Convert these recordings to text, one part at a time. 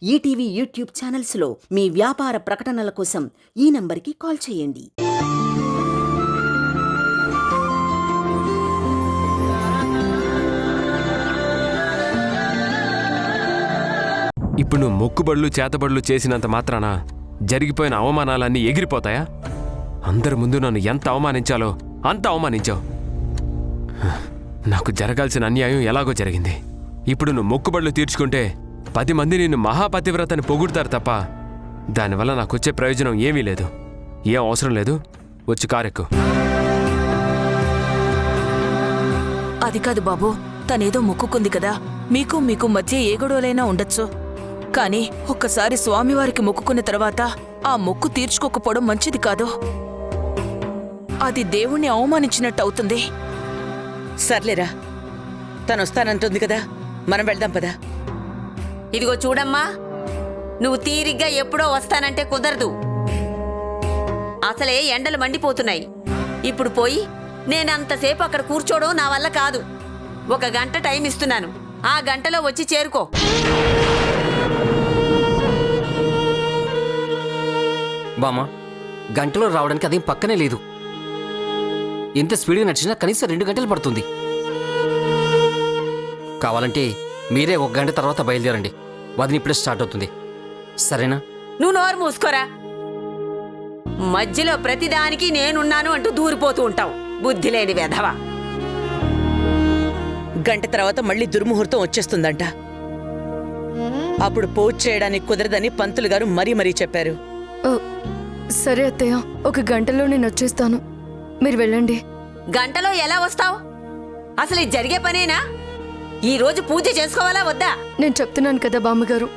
ETV YouTube ఛానల్స్లో మీ వ్యాపార ప్రకటనల కోసం ఈ నంబర్కి కాల్ చేయండి. ఇప్పుడు నువ్వు మొక్కుబడులు చేతబడులు చేసినంత మాత్రాన జరిగిపోయిన అవమానాలన్నీ ఎగిరిపోతాయా? అందరి ముందు నన్ను ఎంత అవమానించాలో అంత అవమానించావు. నాకు జరగాల్సిన అన్యాయం ఎలాగో జరిగింది. ఇప్పుడు నువ్వు మొక్కుబడులు తీర్చుకుంటే 10 మంది నిన్ను మహాపతివ్రతని పొగుడతారు తప్ప దానివల్ల నాకు వచ్చే ప్రయోజనం ఏమీ లేదు. ఏం అవసరం లేదు, వచ్చి కారెక్కు. అది కాదు బాబు, తనేదో మొక్కుకుంది కదా, మీకు మధ్య ఏ గొడవలైనా ఉండొచ్చు. కానీ ఒక్కసారి స్వామివారికి మొక్కుకున్న తర్వాత ఆ మొక్కు తీర్చుకోకపోవడం మంచిది కాదు. అది దేవుణ్ణి అవమానించినట్టు అవుతుంది. సర్లేరా, తనొస్తానంటుంది కదా, మనం వెళ్దాం పదా. ఇదిగో చూడమ్మా, నువ్వు తీరిగ్గా ఎప్పుడో వస్తానంటే కుదరదు. అసలే ఎండలు మండిపోతున్నాయి. ఇప్పుడు పోయి నేనంతసేపు అక్కడ కూర్చోవడం నా వల్ల కాదు. 1 గంట టైం ఇస్తున్నాను, ఆ గంటలో వచ్చి చేరుకో. బామ్మ, గంటలో రావడానికి అదేం పక్కనే లేదు. ఎంత స్పీడ్గా నడిచినా కనీసం 2 గంటలు పడుతుంది. కావాలంటే మీరే 1 గంట తర్వాత బయలుదేరండి. వదిన ఇప్పుడే స్టార్ట్ అవుతుంది, సరేనా? నువ్వు నోరు మూసుకోరా. మధ్యలో ప్రతిదానికి నేనున్నాను అంటూ దూరిపోతూ ఉంటావు, బుద్ధి లేని వెధవ. గంట తర్వాత మళ్ళీ దుర్ముహూర్తం వచ్చేస్తుందంట. అప్పుడు పూజ చేయడానికి కుదరదని పంతులు గారు మరీ చెప్పారు. సరే అత్తయ్య, 1 గంటలో నేను వచ్చేస్తాను, మీరు వెళ్ళండి. గంటలో ఎలా వస్తావు? అసలు ఇది జరిగే పనేనా? ఈ రోజు పూజ చేసుకోవాలా వద్దా? నేను చెప్తున్నాను కదా బామ్మగారు,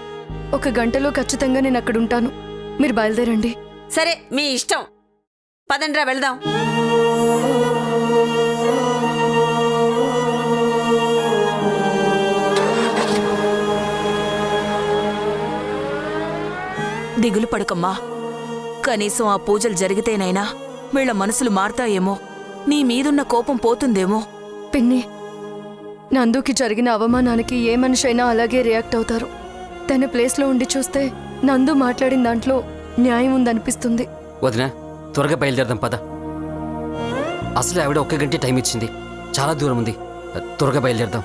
1 గంటలో ఖచ్చితంగా నేను అక్కడ ఉంటాను, మీరు బయలుదేరండి. సరే, మీ ఇష్టం. పదండ్రా వెళదాం. దిగులు పడకమ్మా, కనీసం ఆ పూజలు జరిగితేనైనా వీళ్ల మనసులు మారతాయేమో, నీ మీదున్న కోపం పోతుందేమో. పిన్ని, నందుకి జరిగిన అవమానానికి ఏ మనిషి అయినా అలాగే రియాక్ట్ అవుతారు. తన ప్లేస్లో ఉండి చూస్తే నందు మాట్లాడిన దాంట్లో న్యాయం ఉందనిపిస్తుంది. వదిన, త్వరగా బయలుదేరదాం పద. అసలు ఆవిడ 1 గంటే టైం ఇచ్చింది, చాలా దూరం ఉంది. త్వరగా బయలుదేరదాం.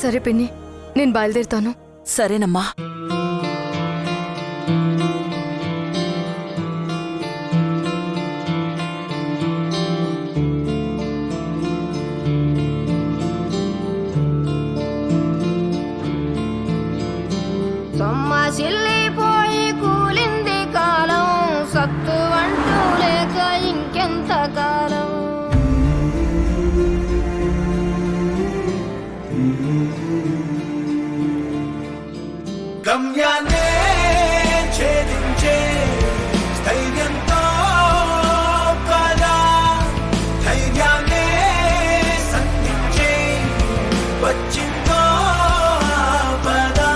సరే పిన్ని, నేను బయలుదేరుతాను. సరేనమ్మా. సొమ్మసిల్లిపోయి కూలింది కాలం, సత్తు అంటూ లేక ఇంకెంత కాలం. గమ్యాన్నే ఛేదించే స్థైర్యంతో పదా, ధైర్యాన్నే సంధించే వచ్చిందో పదా.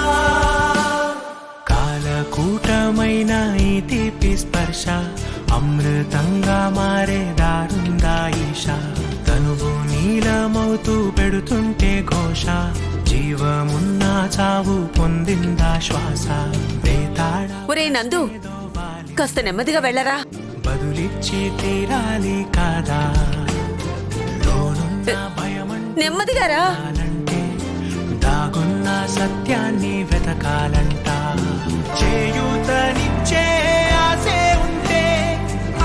కాలకూటమైన ఈ తీపి స్పర్శ అమృతంగా మారే దారుందా ఈశా. తనువు నీలమవుతూ పెడుతుంటే ఘోష, జీవమున్న చావు పొందిందా శ్వాస. ఒరే నందు, కాస్త నెమ్మదిగా వెళ్ళరా. బదులిచ్చి తీరాలి కాదా, నెమ్మదిగా రా. దాగున్న సత్యాన్ని వెతకాలంట. చేయూతనిచ్చే ఆసే ఉంటే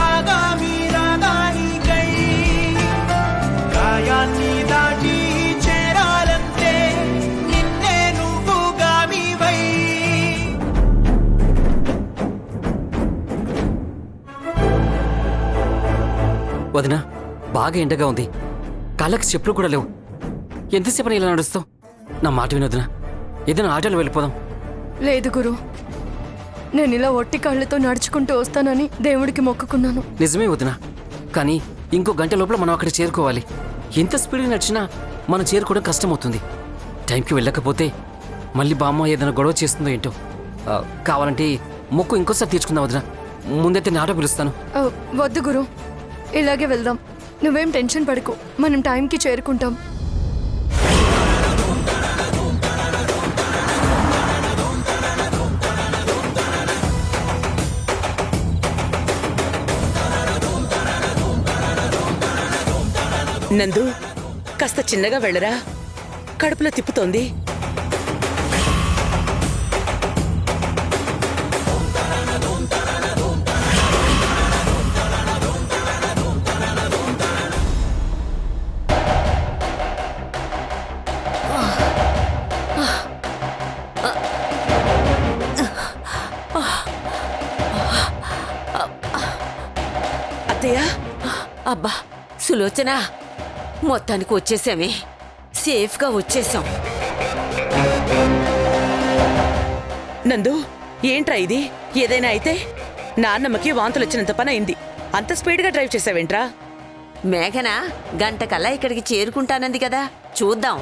ఆగామి రాగానికై, గాయాన్ని దాటి చేరాలంటే నిన్నే నువ్వు గామివై. వదిన, బాగా ఎండగా ఉంది, కాళ్ళకి చెప్పులు కూడా లేవు. ఎంతసేపని ఇలా నడుస్తావు? నా మాట వినొదిన, ఏదైనా ఆటోలో వెళ్ళిపోదాం. లేదు గురు, నేను ఇలా ఒట్టి కాళ్ళతో నడుచుకుంటూ వస్తానని దేవుడికి మొక్కుకున్నాను. నిజమే వదిన, కానీ ఇంకో గంట లోపల మనం అక్కడ చేరుకోవాలి. ఎంత స్పీడ్గా నడిచినా మనం చేరుకోవడం కష్టమవుతుంది. టైంకి వెళ్ళకపోతే మళ్ళీ బామ్మ ఏదైనా గొడవ చేస్తుందో ఏంటో. కావాలంటే మొక్కు ఇంకోసారి తీర్చుకుందాం వదిన. ముందైతే నేను ఆటో పిలుస్తాను. వద్దు గురు, ఇలాగే వెళ్దాం. నువ్వేం టెన్షన్ పడకు, మనం టైంకి చేరుకుంటాం. నందు కాస్త చిన్నగా వెళ్ళరా, కడుపులో తిప్పుతోంది. అత్తయ్య, అబ్బా సులోచన, మొత్తానికి వచ్చేసామే, సేఫ్గా వచ్చేసాం. నందు ఏంట్రా ఇది? ఏదైనా అయితే నాన్నమ్మకి వాంతులు వచ్చినంత పని అయింది. అంత స్పీడ్గా డ్రైవ్ చేసావేంట్రా? మేఘన గంటకల్లా ఇక్కడికి చేరుకుంటానంది కదా, చూద్దాం.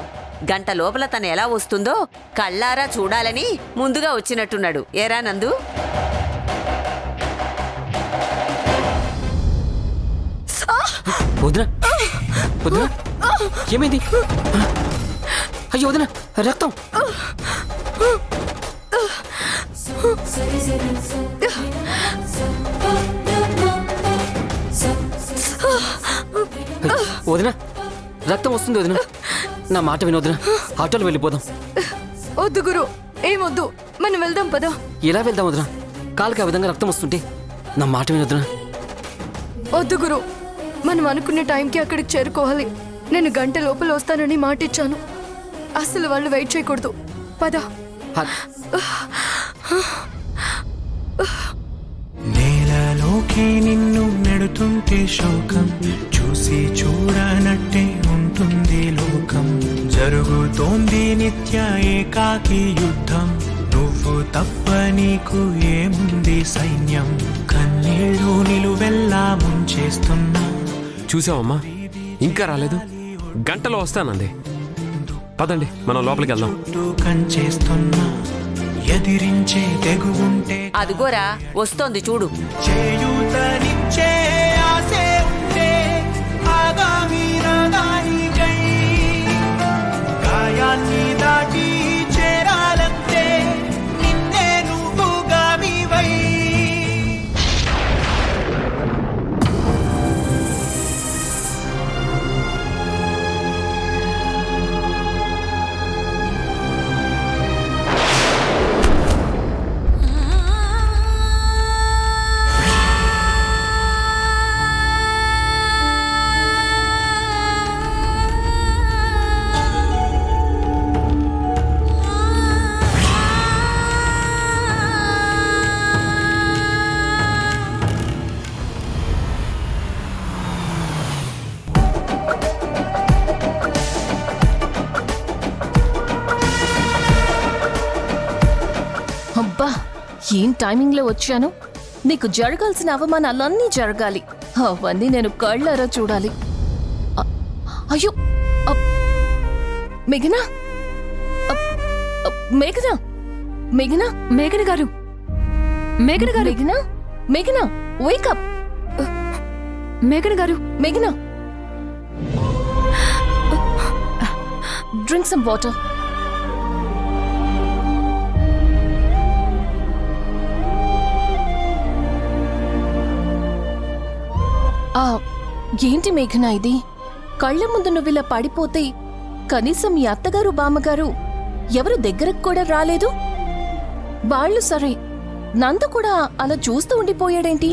గంట లోపల తను ఎలా వస్తుందో కళ్ళారా చూడాలని ముందుగా వచ్చినట్టున్నాడు. ఏరా నందు? వదినా, వదినా, ఏమైంది? అయ్యో వదినా, రక్తం. వదినా, రక్తం వస్తుంది వదినా. నా మాట విను వదినా, ఆటోలో వెళ్ళిపోదాం. వద్దు గురు, ఏమొద్దు, మనం వెళ్దాం పదా. ఎలా వెళ్దాం వదినా? కాలుకి ఆ విధంగా రక్తం వస్తుంటే నా మాట విను వదినా. వద్దు గురు, మనం అనుకున్న టైంకి అక్కడికి చేరుకోవాలి. నేను గంట లోపల వస్తానని మాట ఇచ్చాను. అసలు వాళ్ళు వెయిట్ చేయకూడదు. పద. నేలలోకి నిన్ను నెడుతుంటే శోకం, చూసి చూడనట్టే ఉంటుంది లోకం. జరుగుతోంది నిత్య ఏకాకి యుద్ధం, నువ్వు తప్ప నీకు ఏముంది సైన్యం. కన్నీళ్ళు నిలువెల్లా ముంచేస్తున్నా. చూసావమ్మా, ఇంకా రాలేదు. గంటలో వస్తానంది. పదండి, మనం లోపలికి వెళ్దాం. కంచేస్తున్నా, ఎదిరించే తెగుంటే అదిగోరా వస్తోంది చూడు. చేయూతనిచ్చే ఆసే ఉంటే ఆగామి రాగానికై, గాయాన్ని దాటి చేరాలంటే నిన్నే నువ్వు గామివై. అబ్బా, ఏం టైమింగ్లో వచ్చాను. నీకు జరగాల్సిన అవమానాలన్నీ జరగాలి. అవన్నీ నేను కళ్ళారా చూడాలి. అయ్యో, మేఘనా, మేఘనా, మేఘనా, మేఘన గారు, మేఘన గారు, మేఘనా, మేఘనా, వేకప్. మేఘన గారు, మేఘనా, డ్రింక్ సమ్ వాటర్. ఏంటి మేఘనా ఇది? కళ్ళ ముందు నువ్విలా పడిపోతే కనీసం మీ అత్తగారు బామ్మగారు ఎవరు దగ్గరకు కూడా రాలేదు. వాళ్ళు సరే, నందు కూడా అలా చూస్తూ ఉండిపోయాడేంటి?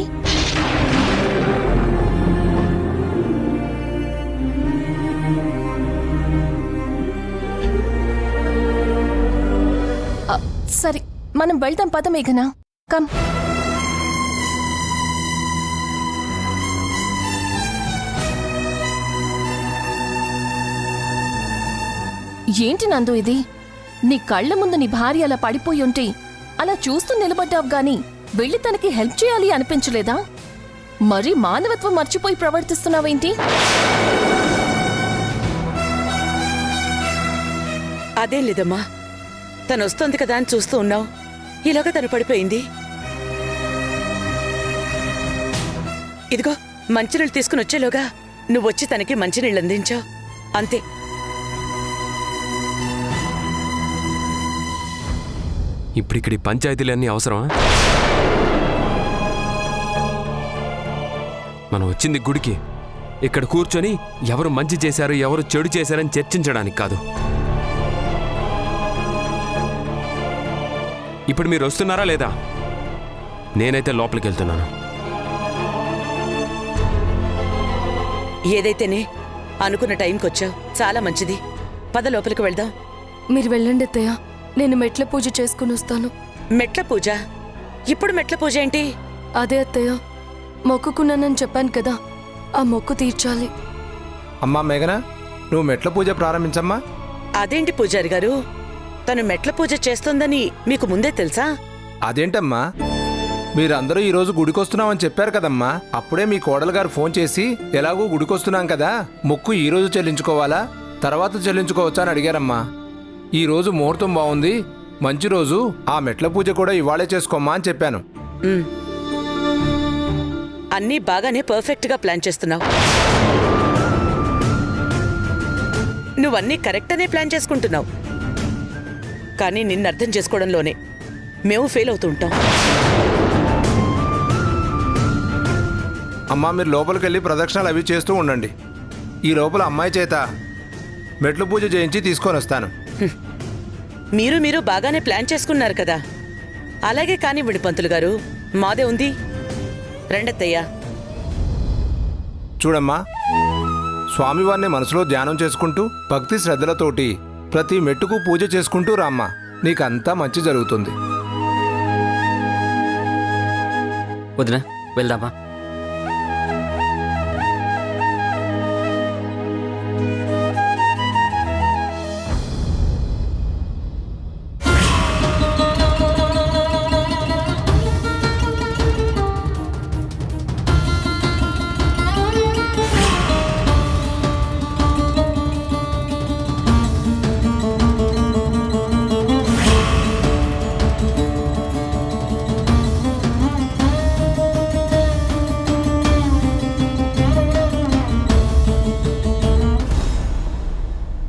సరే, మనం వెళ్తాం పద మేఘనా, కమ్. ఏంటి నందు ఇది? నీ కళ్ళ ముందు నీ భార్య అలా పడిపోయి ఉంటే అలా చూస్తూ నిలబడ్డావు గాని వెళ్ళి తనకి హెల్ప్ చేయాలి అనిపించలేదా? మరీ మానవత్వం మర్చిపోయి ప్రవర్తిస్తున్నావేంటి? అదేం లేదమ్మా, తను వస్తోంది కదా అని చూస్తూ ఉన్నావు, ఇలాగ తను పడిపోయింది. ఇదిగో మంచినీళ్ళు తీసుకుని వచ్చేలోగా నువ్వొచ్చి తనకి మంచినీళ్ళు అందించావు, అంతే. ఇప్పుడిక్కడి పంచాయతీలన్నీ అవసరమా? మనం వచ్చింది గుడికి, ఇక్కడ కూర్చొని ఎవరు మంచి చేశారు ఎవరు చెడు చేశారని చర్చించడానికి కాదు. ఇప్పుడు మీరు వస్తున్నారా లేదా? నేనైతే లోపలికి వెళ్తున్నాను. ఏదైతేనే అనుకున్న టైంకి వచ్చావు, చాలా మంచిది. పద లోపలికి వెళ్దాం. మీరు వెళ్ళండి అత్తయ్య, నేను మెట్ల పూజ చేసుకుని వస్తాను. మెట్ల పూజ? ఇప్పుడు మెట్ల పూజ ఏంటి? అదే అత్తయ్య, మొక్కుకున్నానని చెప్పాను కదా, ఆ మొక్కు తీర్చాలి. అమ్మా మేఘన, నువ్వు మెట్ల పూజ ప్రారంభించమ్మా. అదేంటి పూజారి గారు, తను మెట్ల పూజ చేస్తోందని మీకు ముందే తెలుసా? అదేంటమ్మా, మీరందరూ ఈరోజు గుడికొస్తున్నామని చెప్పారు కదమ్మా. అప్పుడే మీ కోడలు గారు ఫోన్ చేసి ఎలాగూ గుడికొస్తున్నాం కదా, మొక్కు ఈరోజు చెల్లించుకోవాలా తర్వాత చెల్లించుకోవచ్చా అని అడిగారమ్మా. ఈరోజు ముహూర్తం బాగుంది, మంచి రోజు, ఆ మెట్ల పూజ కూడా ఇవాళే చేసుకోమ్మా అని చెప్పాను. అన్నీ బాగానే పర్ఫెక్ట్గా ప్లాన్ చేస్తున్నావు. నువ్వన్నీ కరెక్ట్గానే ప్లాన్ చేసుకుంటున్నావు. కానీ నిన్ను అర్థం చేసుకోవడంలోనే మేము ఫెయిల్ అవుతూ ఉంటాం. అమ్మా, మీరు లోపలికి వెళ్ళి ప్రదక్షిణలు అవి చేస్తూ ఉండండి. ఈ లోపల అమ్మాయి చేత మెట్ల పూజ చేయించి తీసుకొని వస్తాను. మీరు బాగానే ప్లాన్ చేసుకున్నారు కదా, అలాగే కానివ్వండి పంతులు గారు, మాదే ఉంది. రెండత్తయ్యా. చూడమ్మా, స్వామివారిని మనసులో ధ్యానం చేసుకుంటూ భక్తి శ్రద్ధలతోటి ప్రతి మెట్టుకు పూజ చేసుకుంటూ రామ్మా, నీకంతా మంచి జరుగుతుంది. వదినా, వెళ్దామా?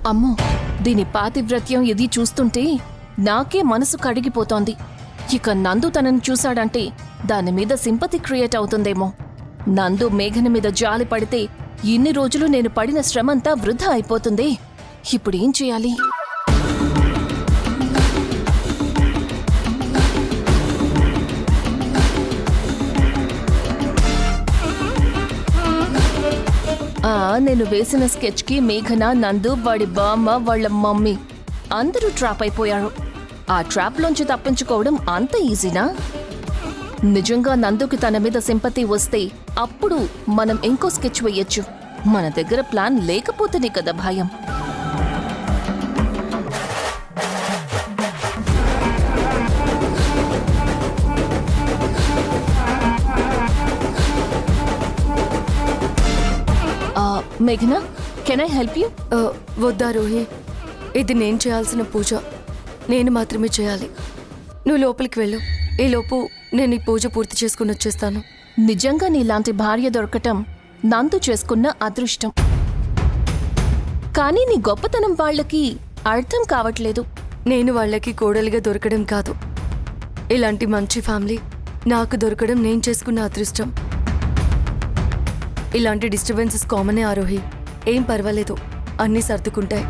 అమ్మో, దీని పాతివ్రత్యం ఇది చూస్తుంటే నాకే మనసు కడిగిపోతోంది. ఇక నందు తనని చూశాడంటే దాని మీద సింపతి క్రియేట్ అవుతుందేమో. నందు మేఘన మీద జాలి పడితే ఇన్ని రోజులు నేను పడిన శ్రమంతా వృధా అయిపోతుంది. ఇప్పుడేం చేయాలి? నేను వేసిన స్కెచ్కి మేఘన, నందు, వాడి బామ్మ, వాళ్ళ మమ్మీ అందరూ ట్రాప్ అయిపోయారు. ఆ ట్రాప్లోంచి తప్పించుకోవడం అంత ఈజీనా? నిజంగా నందుకి తన మీద సింపతి వస్తే అప్పుడు మనం ఇంకో స్కెచ్ వేయొచ్చు. మన దగ్గర ప్లాన్ లేకపోతేనే కదా భయం. మేఘనా, కెన్ ఐ హెల్ప్ యూ? వద్దా రోహి, ఇది నేను చేయాల్సిన పూజ, నేను మాత్రమే చేయాలి. నువ్వు లోపలికి వెళ్ళు, ఈలోపు నేను ఈ పూజ పూర్తి చేసుకుని వచ్చేస్తాను. నిజంగా నీలాంటి భార్య దొరకటం నందు చేసుకున్న అదృష్టం. కానీ నీ గొప్పతనం వాళ్ళకి అర్థం కావట్లేదు. నేను వాళ్ళకి కోడలిగా దొరకడం కాదు, ఇలాంటి మంచి ఫ్యామిలీ నాకు దొరకడం నేను చేసుకున్న అదృష్టం. ఇలాంటి డిస్టర్బెన్సెస్ కామనే ఆరోహి, ఏం పర్వాలేదు, అన్నీ సర్దుకుంటాయి.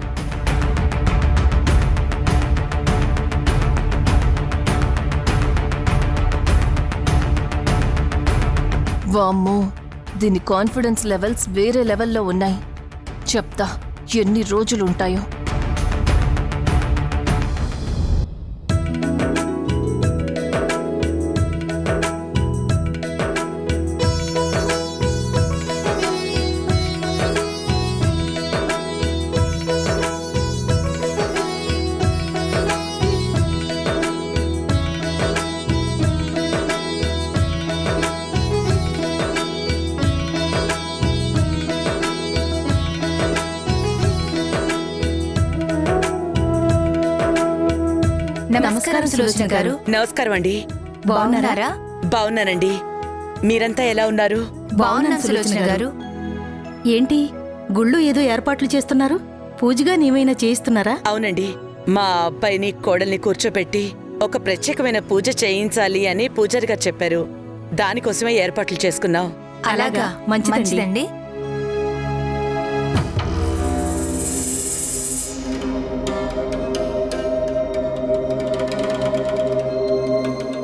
వామ్మో, దీని కాన్ఫిడెన్స్ లెవెల్స్ వేరే లెవెల్లో ఉన్నాయి. చెప్తా ఎన్ని రోజులుంటాయో. నమస్కారం సులోచన గారు. నమస్కారం అండి. బాగున్నారా? బాగున్నానండి. మీరంతా ఎలా ఉన్నారు? బాగున్నాను సులోచన గారు. ఏంటి గుళ్ళు ఏదో ఏర్పాట్లు చేస్తున్నారు? పూజగా నీమైనా చేయిస్తున్నారా? అవునండి, మా అబ్బాయిని కోడల్ని కూర్చోబెట్టి ఒక ప్రత్యేకమైన పూజ చేయించాలి అని పూజారి గారు చెప్పారు. దానికోసమే ఏర్పాట్లు చేసుకున్నాం. అలాగా, మంచిదండి.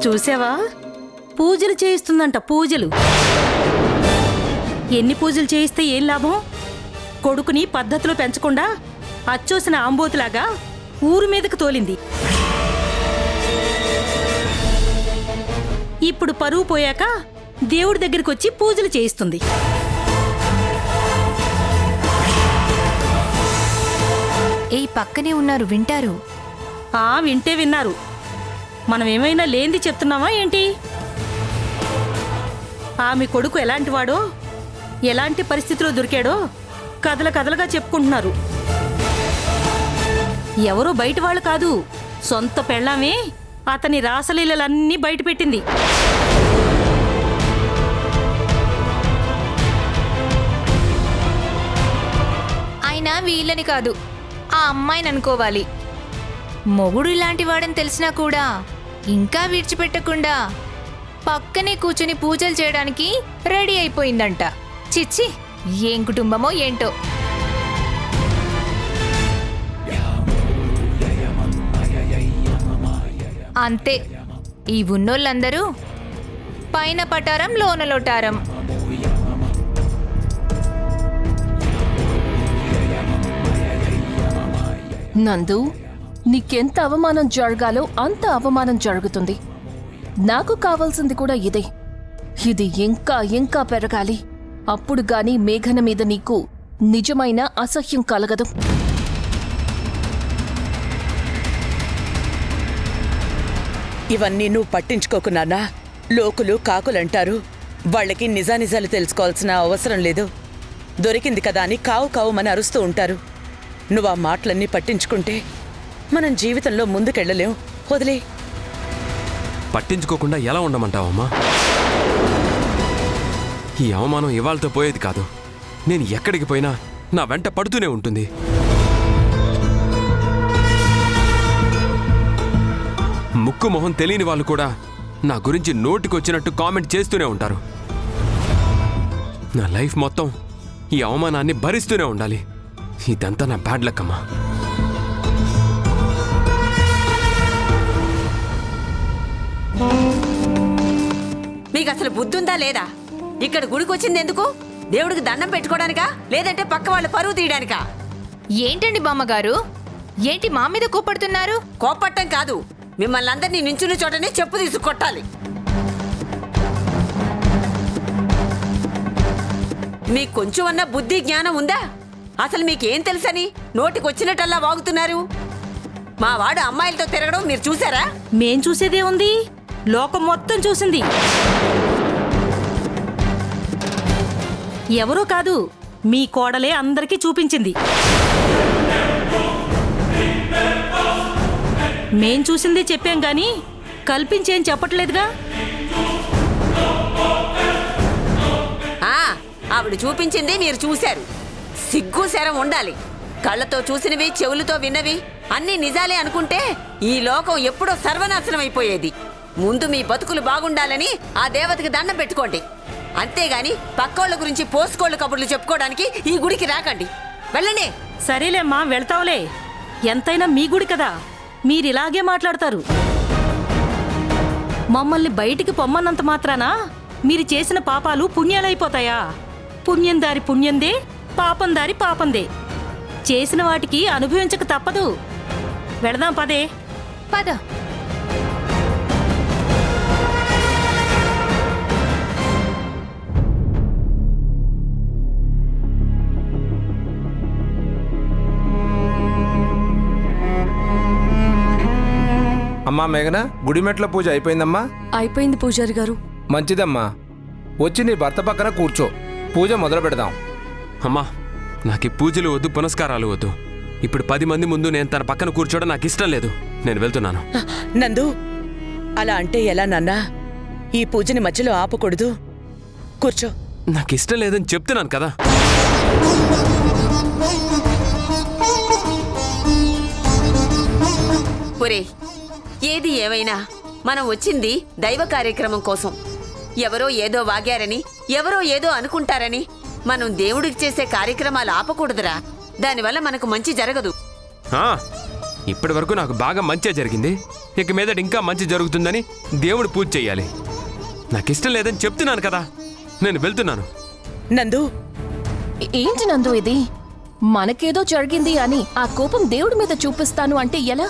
చూసావా? పూజలు చేయిస్తుందంట, పూజలు. ఎన్ని పూజలు చేయిస్తే ఏం లాభం? కొడుకుని పద్ధతిలో పెంచకుండా అచ్చోసిన ఆంబోతులాగా ఊరు మీదకు తోలింది. ఇప్పుడు పరువు పోయాక దేవుడి దగ్గరికి వచ్చి పూజలు చేయిస్తుంది. ఏ పక్కనే ఉన్నారు, వింటారు. వింటే విన్నారు. మనం ఏమైనా లేంది చెప్తున్నావా ఏంటి? ఆమె కొడుకు ఎలాంటివాడో, ఎలాంటి పరిస్థితిలో దొరికాడో కథలుగా చెప్పుకుంటున్నారు. ఎవరో బయట వాళ్ళు కాదు, సొంత పెళ్ళామే అతని రాసలీలలన్నీ బయటపెట్టింది. అయినా వీళ్ళని కాదు, ఆ అమ్మాయిని అనుకోవాలి. మొగుడు ఇలాంటి వాడని తెలిసినా కూడా ఇంకా విడిచిపెట్టకుండా పక్కనే కూర్చుని పూజలు చేయడానికి రెడీ అయిపోయిందంట. చిచ్చి, ఏం కుటుంబమో ఏంటో. అంతే, ఈ ఉన్నోళ్ళందరూ పైన పటారం లోన లోటారం. నందు, నీకెంత అవమానం జరగాలో అంత అవమానం జరుగుతుంది. నాకు కావాల్సింది కూడా ఇదే. ఇది ఇంకా ఇంకా పెరగాలి. అప్పుడు గాని మేఘన మీద నీకు నిజమైన అసహ్యం కలగదు. ఇవన్నీ నువ్వు పట్టించుకోకు నాన్నా. లోకులు కాకులంటారు. వాళ్ళకి నిజానిజాలు తెలుసుకోవాల్సిన అవసరం లేదు. దొరికింది కదా అని కావు మన అరుస్తూ ఉంటారు. నువ్వు ఆ మాటలన్నీ పట్టించుకుంటే మనం జీవితంలో ముందుకెళ్ళలేం. వదిలే. పట్టించుకోకుండా ఎలా ఉండమంటావమ్మా? ఈ అవమానం ఇవాళతో పోయేది కాదు. నేను ఎక్కడికి పోయినా నా వెంట పడుతూనే ఉంటుంది. ముక్కు మొహం తెలియని వాళ్ళు కూడా నా గురించి నోటికొచ్చినట్టు కామెంట్ చేస్తూనే ఉంటారు. నా లైఫ్ మొత్తం ఈ అవమానాన్ని భరిస్తూనే ఉండాలి. ఇదంతా నా బ్యాడ్ లక్ అమ్మా. మీకు అసలు బుద్ధుందా లేదా? ఇక్కడ గుడికొచ్చింది ఎందుకు? దేవుడికి దండం పెట్టుకోవడానికా, లేదంటే పక్క వాళ్ళ పరువు తీయడానికా? ఏంటండి బామ్మగారు, ఏంటి మా మీద కోపడుతున్నారు? కోపట్టం కాదు, మిమ్మల్ని అందరినీ నించున్న చోటనే చెప్పు తీసు కొట్టాలి. మీకు కొంచెం అన్న బుద్ధి జ్ఞానం ఉందా? అసలు మీకేం తెలుసని నోటికొచ్చినట్టల్లా వాగుతున్నారు? మా వాడు అమ్మాయిలతో తిరగడం మీరు చూసారా? మేం చూసేదే ఉంది, లోకం మొత్తం చూసింది. ఎవరో కాదు, మీ కోడలే అందరికీ చూపించింది. మేం చూసింది చెప్పాం గాని కల్పించేం చెప్పట్లేదుగా. ఆవిడ చూపించింది మీరు చూశారు. సిగ్గు శరం ఉండాలి. కళ్ళతో చూసినవి, చెవులతో విన్నవి అన్నీ నిజాలే అనుకుంటే ఈ లోకం ఎప్పుడో సర్వనాశనం అయిపోయేది. ముందు మీ బతుకులు బాగుండాలని ఆ దేవతకి దండం పెట్టుకోండి. అంతేగాని పక్కోళ్ళ గురించి పోసుకోళ్ళ కబుర్లు చెప్పుకోవడానికి ఈ గుడికి రాకండి. వెళ్ళండి. సరేలేమ్మా, వెళ్తావులే. ఎంతైనా మీ గుడి కదా, మీరిలాగే మాట్లాడతారు. మమ్మల్ని బయటికి పొమ్మన్నంత మాత్రాన మీరు చేసిన పాపాలు పుణ్యాలైపోతాయా? పుణ్యం దారి పుణ్యందే, పాపం దారి పాపందే. చేసిన వాటికి అనుభవించక తప్పదు. వెళదాం పదే. పద. అమ్మా మేఘన, గుడిమెట్ల పూజ అయిపోయిందమ్మా? అయిపోయింది పూజారి గారు. మంచిదమ్మా. వచ్చి నీ భర్త పక్కన కూర్చో, పూజ మొదలు పెడదాం. అమ్మా, నాకు ఈ పూజలు వద్దు, పునస్కారాలు వద్దు. ఇప్పుడు 10 మంది ముందు నేను తన పక్కన కూర్చోవడం నాకు ఇష్టం లేదు. నేను వెళ్తున్నాను. నందు, అలా అంటే ఎలా నాన్నా? ఈ పూజని మధ్యలో ఆపకూడదు. కూర్చో. నాకు ఇష్టం లేదని చెప్తున్నాను కదా. ఒరే, ఏది ఏమైనా మనం వచ్చింది దైవ కార్యక్రమం కోసం. ఎవరో ఏదో వాగారని, ఎవరో ఏదో అనుకుంటారని మనం దేవుడికి చేసే కార్యక్రమాలు ఆపకూడదురా. దానివల్ల మనకు మంచి జరగదు. ఇప్పటి వరకు నాకు బాగా మంచే జరిగింది. ఇక మీదట ఇంకా మంచి జరుగుతుందని దేవుడు పూజ చెయ్యాలి. నాకు ఇష్టం లేదని చెప్తున్నాను కదా, నేను వెళ్తున్నాను. నందు, ఏంటి నందు ఇది? మనకేదో జరిగింది అని ఆ కోపం దేవుడి మీద చూపిస్తాను అంటే ఎలా?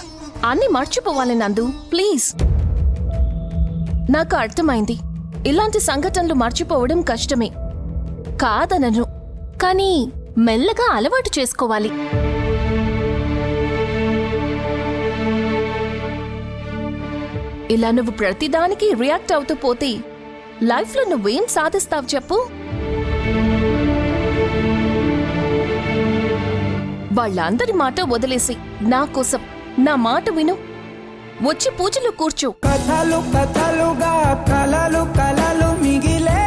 అన్ని మర్చిపోవాలి నందు, ప్లీజ్. నాకు అర్థమైంది, ఇలాంటి సంఘటనలు మర్చిపోవడం కష్టమే కాదనను, కానీ మెల్లగా అలవాటు చేసుకోవాలి. ఇలా నువ్వు ప్రతిదానికి రియాక్ట్ అవుతూ పోతే లైఫ్లో నువ్వేం సాధిస్తావు చెప్పు? వాళ్ళందరి మాట వదిలేసి నా కోసం నా మాట విను. వచ్చి పూజలో కూర్చో. కథలు కథలుగా కలలు కలలు మిగిలే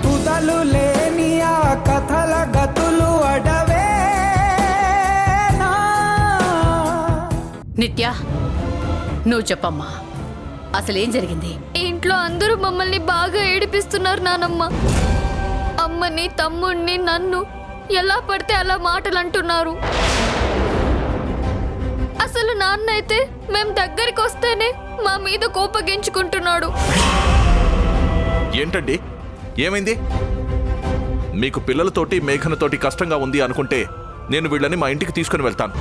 తుదలు లేని ఆ కథల గతులు అడవే. నిత్య, నువ్వు చెప్పమ్మా, అసలేం జరిగింది? ఇంట్లో అందరూ మమ్మల్ని బాగా ఏడిపిస్తున్నారు నానమ్మ. అమ్మని, తమ్ముణ్ణి, నన్ను ఎలా పడితే అలా మాటలు అంటున్నారు. అసలు నాన్న అయితే మేం దగ్గరికి వస్తేనే మా మీద కోపగించుకుంటున్నాడు. ఏంటండి, ఏమైంది? మీకు పిల్లలతోటి మేఘనతోటి కష్టంగా ఉంది అనుకుంటే నేను వీళ్ళని మా ఇంటికి తీసుకుని వెళ్తాను.